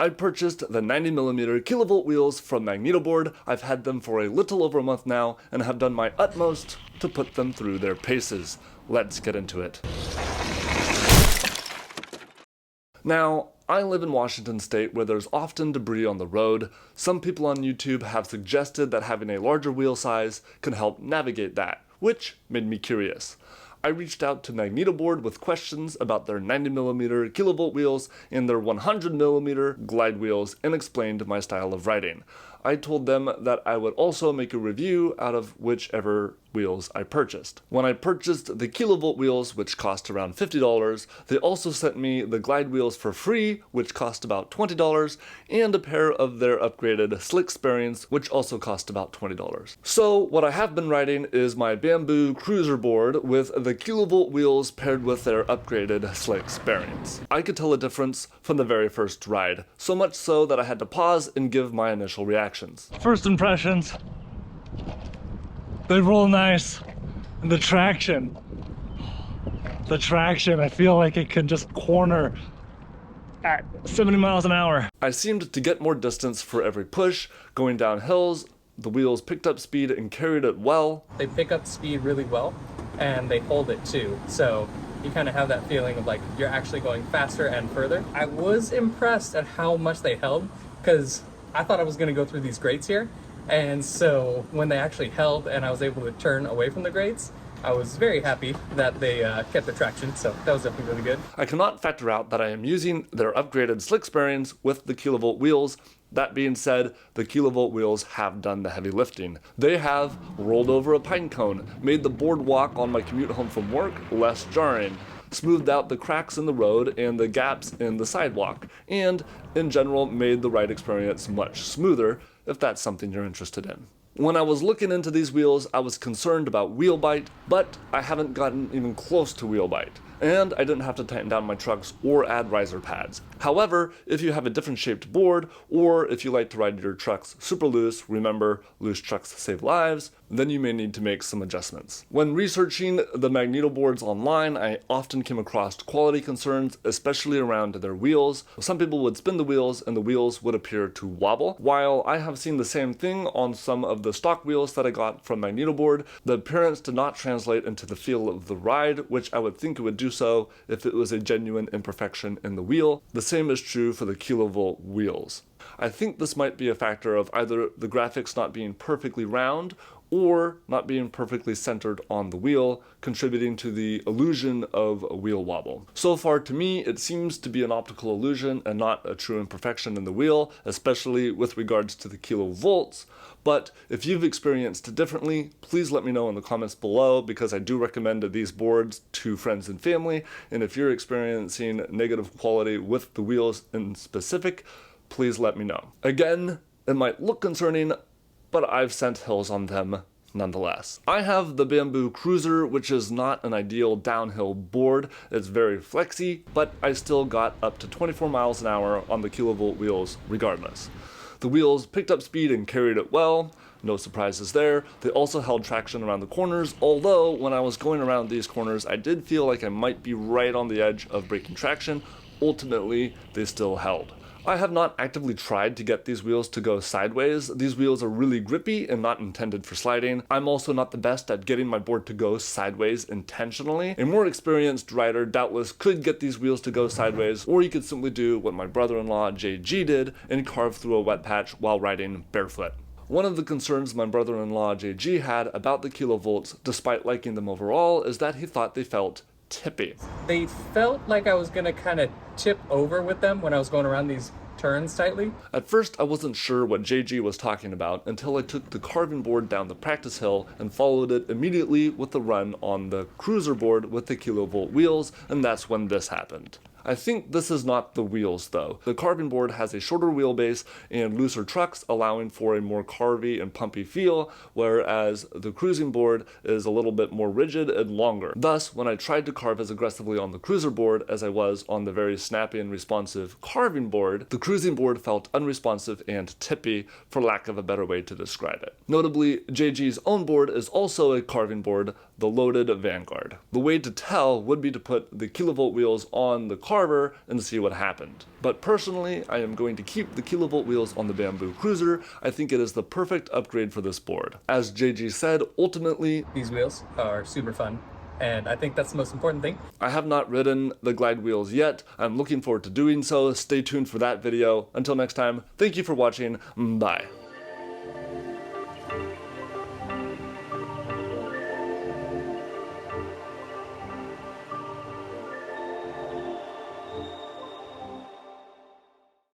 I purchased the 90mm Kilovolt wheels from Magneto Board. I've had them for a little over a month now and have done my utmost to put them through their paces. Let's get into it. Now, I live in Washington State where there's often debris on the road. Some people on YouTube have suggested that having a larger wheel size can help navigate that, which made me curious. I reached out to Magneto Board with questions about their 90mm Kilovolt wheels and their 100mm glide wheels and explained my style of riding. I told them that I would also make a review out of whichever wheels I purchased. When I purchased the Kilovolt wheels, which cost around $50, they also sent me the glide wheels for free, which cost about $20, and a pair of their upgraded slicks bearings, which also cost about $20. So what I have been riding is my bamboo cruiser board with the Kilovolt wheels paired with their upgraded slicks bearings. I could tell a difference from the very first ride, so much so that I had to pause and give my initial reactions. First impressions, they roll nice. And the traction, I feel like it can just corner at 70 miles an hour. I seemed to get more distance for every push. Going down hills, the wheels picked up speed and carried it well. They pick up speed really well and they hold it too. So you kind of have that feeling of like you're actually going faster and further. I was impressed at how much they held because I thought I was going to go through these grates here. And so when they actually held and I was able to turn away from the grates, I was very happy that they kept the traction, so that was definitely really good. I cannot factor out that I am using their upgraded slicks bearings with the Kilovolt wheels. That being said, the Kilovolt wheels have done the heavy lifting. They have rolled over a pine cone, made the boardwalk on my commute home from work less jarring, smoothed out the cracks in the road and the gaps in the sidewalk, and in general made the ride experience much smoother, if that's something you're interested in. When I was looking into these wheels, I was concerned about wheel bite, but I haven't gotten even close to wheel bite, and I didn't have to tighten down my trucks or add riser pads. However, if you have a different shaped board, or if you like to ride your trucks super loose, remember, loose trucks save lives, then you may need to make some adjustments. When researching the Magneto boards online, I often came across quality concerns, especially around their wheels. Some people would spin the wheels and the wheels would appear to wobble. While I have seen the same thing on some of the stock wheels that I got from Magneto Board, the appearance did not translate into the feel of the ride, which I would think it would do so if it was a genuine imperfection in the wheel. The same is true for the Kilovolt wheels. I think this might be a factor of either the graphics not being perfectly round or not being perfectly centered on the wheel, contributing to the illusion of a wheel wobble. So far to me, it seems to be an optical illusion and not a true imperfection in the wheel, especially with regards to the kilovolts. But if you've experienced it differently, please let me know in the comments below, because I do recommend these boards to friends and family, and if you're experiencing negative quality with the wheels in specific, please let me know. Again, it might look concerning, but I've sent hills on them nonetheless. I have the bamboo cruiser, which is not an ideal downhill board. It's very flexy, but I still got up to 24 miles an hour on the Kilovolt wheels regardless. The wheels picked up speed and carried it well. No surprises there. They also held traction around the corners, although when I was going around these corners, I did feel like I might be right on the edge of breaking traction. Ultimately, they still held. I have not actively tried to get these wheels to go sideways. These wheels are really grippy and not intended for sliding. I'm also not the best at getting my board to go sideways intentionally. A more experienced rider doubtless could get these wheels to go sideways, or you could simply do what my brother-in-law JG did and carve through a wet patch while riding barefoot. One of the concerns my brother-in-law JG had about the Kilovolts, despite liking them overall, is that he thought they felt tippy. They felt like I was gonna kind of tip over with them when I was going around these turns tightly. At first, I wasn't sure what JG was talking about until I took the carving board down the practice hill and followed it immediately with the run on the cruiser board with the Kilovolt wheels, and that's when this happened. I think this is not the wheels though. The carving board has a shorter wheelbase and looser trucks, allowing for a more carvy and pumpy feel, whereas the cruising board is a little bit more rigid and longer. Thus, when I tried to carve as aggressively on the cruiser board as I was on the very snappy and responsive carving board, the cruising board felt unresponsive and tippy, for lack of a better way to describe it. Notably, JG's own board is also a carving board, the loaded Vanguard. The way to tell would be to put the Kilovolt wheels on the harder and see what happened. But personally, I am going to keep the Kilovolt wheels on the Bamboo Cruiser. I think it is the perfect upgrade for this board. As JG said, ultimately, These wheels are super fun, and I think that's the most important thing. I have not ridden the glide wheels yet. I'm looking forward to doing so. Stay tuned for that video. Until next time, thank you for watching. Bye.